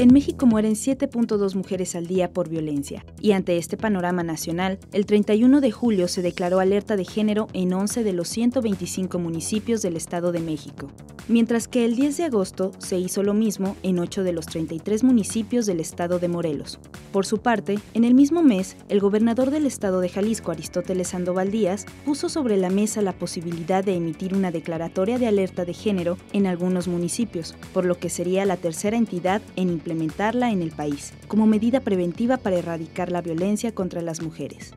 En México mueren 7.2 mujeres al día por violencia, y ante este panorama nacional, el 31 de julio se declaró alerta de género en 11 de los 125 municipios del Estado de México, mientras que el 10 de agosto se hizo lo mismo en 8 de los 33 municipios del Estado de Morelos. Por su parte, en el mismo mes, el gobernador del Estado de Jalisco, Aristóteles Sandoval Díaz, puso sobre la mesa la posibilidad de emitir una declaratoria de alerta de género en algunos municipios, por lo que sería la tercera entidad en implementarla en el país, como medida preventiva para erradicar la violencia contra las mujeres.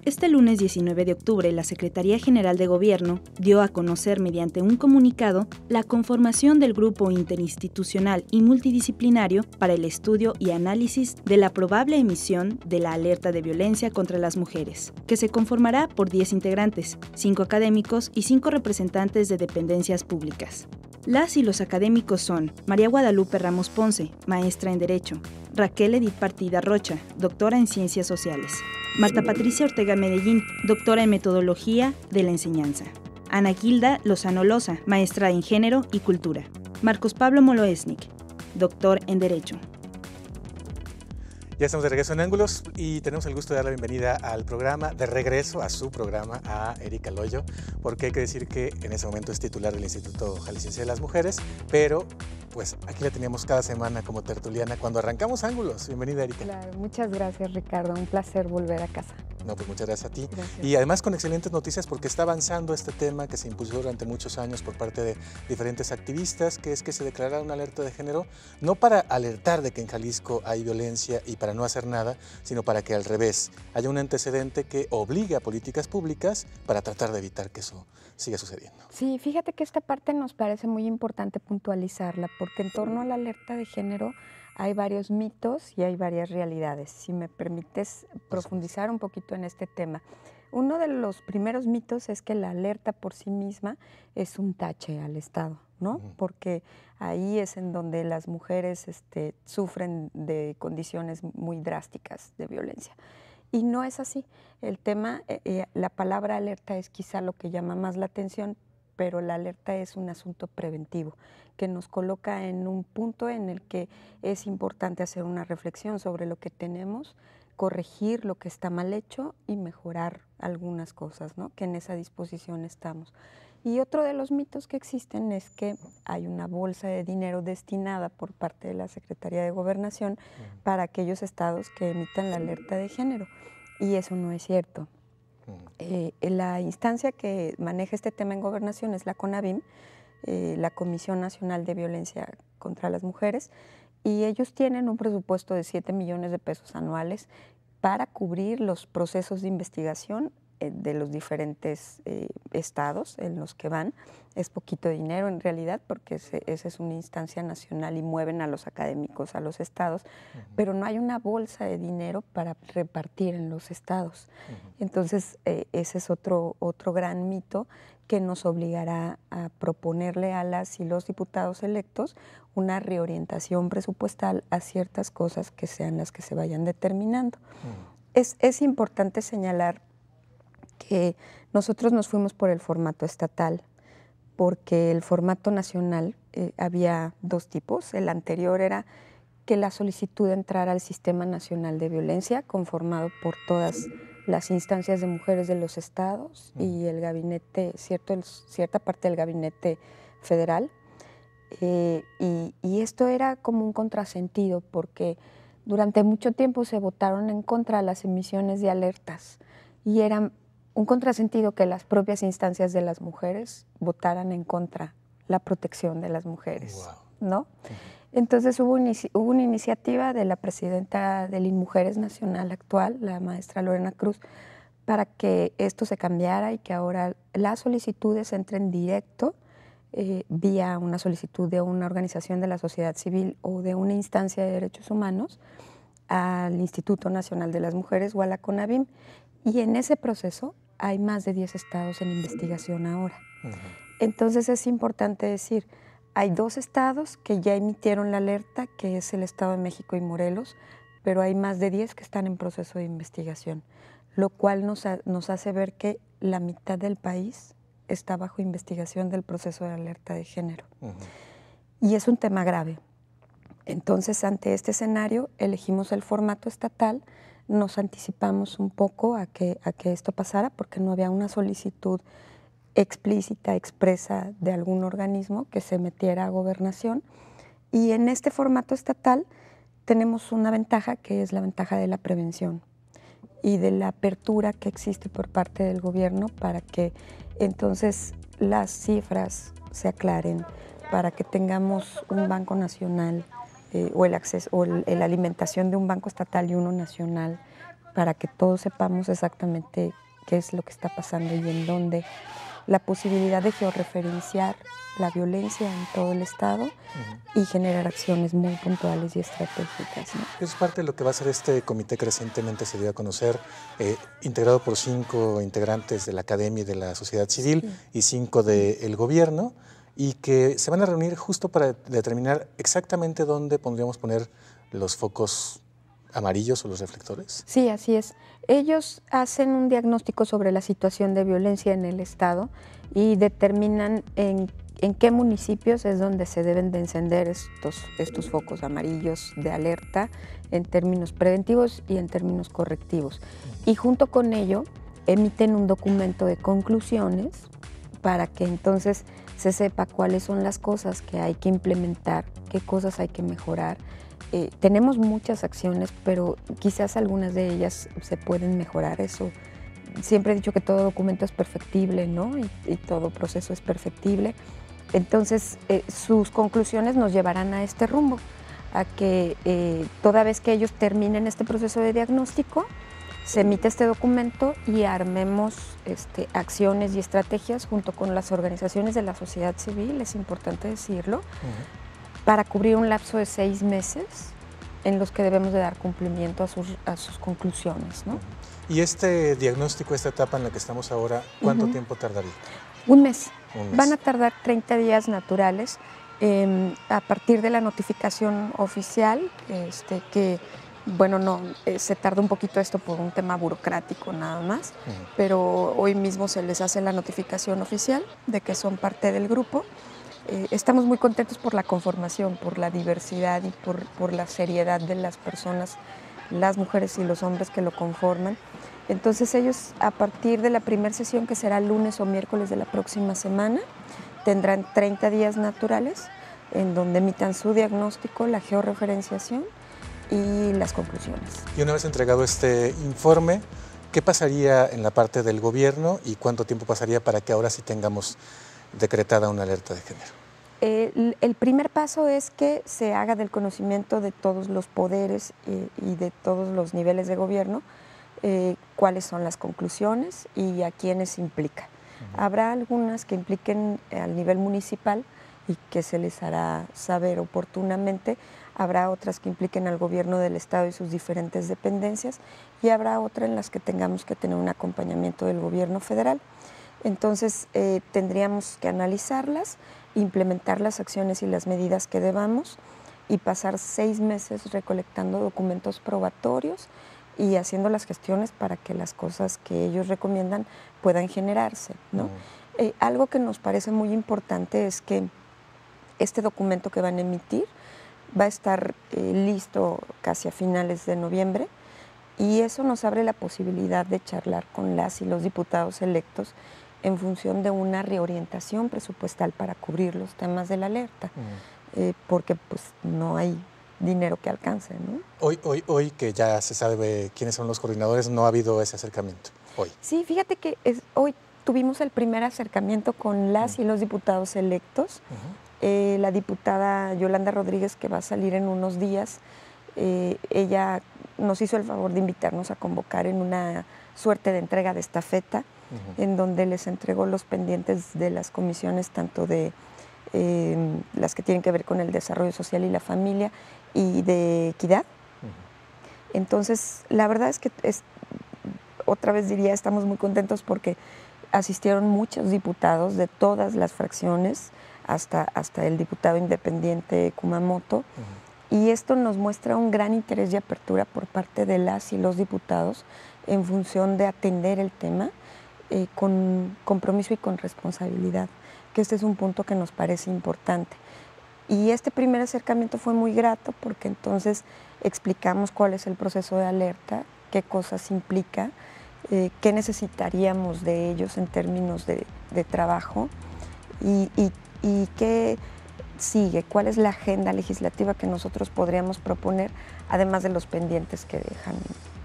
Este lunes 19 de octubre, la Secretaría General de Gobierno dio a conocer mediante un comunicado la conformación del Grupo Interinstitucional y Multidisciplinario para el estudio y análisis de la probable emisión de la alerta de violencia contra las mujeres, que se conformará por 10 integrantes, 5 académicos y 5 representantes de dependencias públicas. Las y los académicos son María Guadalupe Ramos Ponce, maestra en Derecho; Raquel Edith Partida Rocha, doctora en Ciencias Sociales; Marta Patricia Ortega Medellín, doctora en Metodología de la Enseñanza; Ana Gilda Lozano Loza, maestra en Género y Cultura; Marcos Pablo Moloesnik, doctor en Derecho. Ya estamos de regreso en Ángulos y tenemos el gusto de dar la bienvenida al programa, de regreso a su programa, a Erika Loyo, porque hay que decir que en ese momento es titular del Instituto Jalisciense de las Mujeres, pero pues aquí la teníamos cada semana como tertuliana cuando arrancamos Ángulos. Bienvenida, Erika. Claro, muchas gracias, Ricardo, un placer volver a casa. No, pues muchas gracias a ti. Gracias. Y además con excelentes noticias porque está avanzando este tema que se impulsó durante muchos años por parte de diferentes activistas, que es que se declarara una alerta de género, no para alertar de que en Jalisco hay violencia y para no hacer nada, sino para que al revés haya un antecedente que obligue a políticas públicas para tratar de evitar que eso siga sucediendo. Sí, fíjate que esta parte nos parece muy importante puntualizarla, porque en torno a la alerta de género hay varios mitos y hay varias realidades. Si me permites profundizar un poquito en este tema. Uno de los primeros mitos es que la alerta por sí misma es un tache al Estado, ¿no? Porque ahí es en donde las mujeres sufren de condiciones muy drásticas de violencia. Y no es así. El tema, la palabra alerta es quizá lo que llama más la atención, pero la alerta es un asunto preventivo que nos coloca en un punto en el que es importante hacer una reflexión sobre lo que tenemos, corregir lo que está mal hecho y mejorar algunas cosas, ¿no? Que en esa disposición estamos. Y otro de los mitos que existen es que hay una bolsa de dinero destinada por parte de la Secretaría de Gobernación para aquellos estados que emitan la alerta de género. Y eso no es cierto. La instancia que maneja este tema en gobernación es la CONAVIM, la Comisión Nacional de Violencia contra las Mujeres, y ellos tienen un presupuesto de 7 millones de pesos anuales para cubrir los procesos de investigación de los diferentes estados en los que van. Es poquito dinero en realidad porque esa es una instancia nacional y mueven a los académicos a los estados, pero no hay una bolsa de dinero para repartir en los estados. Entonces ese es otro gran mito que nos obligará a proponerle a las y los diputados electos una reorientación presupuestal a ciertas cosas que sean las que se vayan determinando. Es importante señalar que nosotros nos fuimos por el formato estatal, porque el formato nacional había dos tipos. El anterior era que la solicitud entrara al Sistema Nacional de Violencia, conformado por todas las instancias de mujeres de los estados y el gabinete, cierta parte del gabinete federal. Y esto era como un contrasentido, porque durante mucho tiempo se votaron en contra de las emisiones de alertas y era un contrasentido que las propias instancias de las mujeres votaran en contra la protección de las mujeres, ¿no? Entonces hubo una iniciativa de la presidenta del INMujeres Nacional actual, la maestra Lorena Cruz, para que esto se cambiara y que ahora las solicitudes entren directo vía una solicitud de una organización de la sociedad civil o de una instancia de derechos humanos al Instituto Nacional de las Mujeres o a la CONAVIM. Y en ese proceso hay más de 10 estados en investigación ahora. Entonces es importante decir, hay 2 estados que ya emitieron la alerta, que es el Estado de México y Morelos, pero hay más de 10 que están en proceso de investigación, lo cual nos hace ver que la mitad del país está bajo investigación del proceso de alerta de género. Y es un tema grave, Entonces, ante este escenario, elegimos el formato estatal, nos anticipamos un poco a que esto pasara porque no había una solicitud explícita, expresa de algún organismo que se metiera a gobernación. Y en este formato estatal tenemos una ventaja que es la ventaja de la prevención y de la apertura que existe por parte del gobierno para que entonces las cifras se aclaren, para que tengamos un banco nacional o el acceso o la alimentación de un banco estatal y uno nacional, para que todos sepamos exactamente qué es lo que está pasando y en dónde. La posibilidad de georreferenciar la violencia en todo el Estado y generar acciones muy puntuales y estratégicas, ¿no? Es parte de lo que va a ser este comité que recientemente se dio a conocer, integrado por 5 integrantes de la academia y de la sociedad civil y 5 del gobierno, y que se van a reunir justo para determinar exactamente dónde podríamos poner los focos amarillos o los reflectores. Sí, así es. Ellos hacen un diagnóstico sobre la situación de violencia en el Estado y determinan en qué municipios es donde se deben de encender estos focos amarillos de alerta en términos preventivos y en términos correctivos. Y junto con ello emiten un documento de conclusiones para que entonces se sepa cuáles son las cosas que hay que implementar, qué cosas hay que mejorar. Tenemos muchas acciones, pero quizás algunas de ellas se pueden mejorar. Eso siempre he dicho que todo documento es perfectible, ¿no? Y todo proceso es perfectible. Entonces, sus conclusiones nos llevarán a este rumbo, a que toda vez que ellos terminen este proceso de diagnóstico, se emite este documento y armemos acciones y estrategias junto con las organizaciones de la sociedad civil, es importante decirlo, para cubrir un lapso de 6 meses en los que debemos de dar cumplimiento a sus conclusiones, ¿no? Y este diagnóstico, esta etapa en la que estamos ahora, ¿cuánto tiempo tardaría? Un mes. Un mes. Van a tardar 30 días naturales a partir de la notificación oficial, que, bueno, no, se tarda un poquito esto por un tema burocrático nada más, pero hoy mismo se les hace la notificación oficial de que son parte del grupo. Estamos muy contentos por la conformación, por la diversidad y por la seriedad de las personas, las mujeres y los hombres que lo conforman. Entonces ellos, a partir de la primera sesión, que será lunes o miércoles de la próxima semana, tendrán 30 días naturales en donde emitan su diagnóstico, la georreferenciación y las conclusiones. Y una vez entregado este informe, ¿qué pasaría en la parte del gobierno y cuánto tiempo pasaría para que ahora sí tengamos decretada una alerta de género? El primer paso es que se haga del conocimiento de todos los poderes y de todos los niveles de gobierno cuáles son las conclusiones y a quiénes implica. Habrá algunas que impliquen al nivel municipal y que se les hará saber oportunamente, habrá otras que impliquen al gobierno del Estado y sus diferentes dependencias y habrá otras en las que tengamos que tener un acompañamiento del gobierno federal. Entonces tendríamos que analizarlas, implementar las acciones y las medidas que debamos y pasar 6 meses recolectando documentos probatorios y haciendo las gestiones para que las cosas que ellos recomiendan puedan generarse, ¿no? Algo que nos parece muy importante es que este documento que van a emitir va a estar listo casi a finales de noviembre y eso nos abre la posibilidad de charlar con las y los diputados electos en función de una reorientación presupuestal para cubrir los temas de la alerta, porque pues no hay dinero que alcance, ¿no? Hoy que ya se sabe quiénes son los coordinadores, no ha habido ese acercamiento hoy. Sí, fíjate que hoy tuvimos el primer acercamiento con las y los diputados electos. La diputada Yolanda Rodríguez, que va a salir en unos días, ella nos hizo el favor de invitarnos a convocar en una suerte de entrega de estafeta, en donde les entregó los pendientes de las comisiones, tanto de las que tienen que ver con el desarrollo social y la familia y de equidad. Entonces, la verdad es que otra vez diría, estamos muy contentos porque asistieron muchos diputados de todas las fracciones, hasta el diputado independiente Kumamoto, y esto nos muestra un gran interés y apertura por parte de las y los diputados en función de atender el tema con compromiso y con responsabilidad, que este es un punto que nos parece importante. Y este primer acercamiento fue muy grato porque entonces explicamos cuál es el proceso de alerta, qué cosas implica, qué necesitaríamos de ellos en términos de trabajo y qué sigue, cuál es la agenda legislativa que nosotros podríamos proponer, además de los pendientes que dejan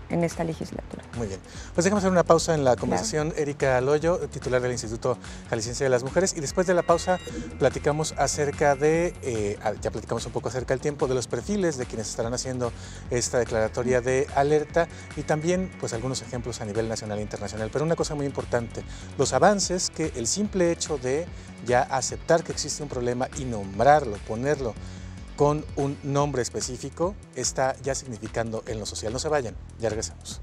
en esta legislatura. Muy bien. Pues déjame hacer una pausa en la conversación. Claro. Erika Loyo, titular del Instituto Jalisciense de las Mujeres, y después de la pausa platicamos acerca de, ya platicamos un poco acerca del tiempo, de los perfiles de quienes estarán haciendo esta declaratoria de alerta y también pues algunos ejemplos a nivel nacional e internacional. Pero una cosa muy importante, los avances que el simple hecho de ya aceptar que existe un problema y nombrarlo, ponerlo con un nombre específico, está ya significando en lo social. No se vayan, ya regresamos.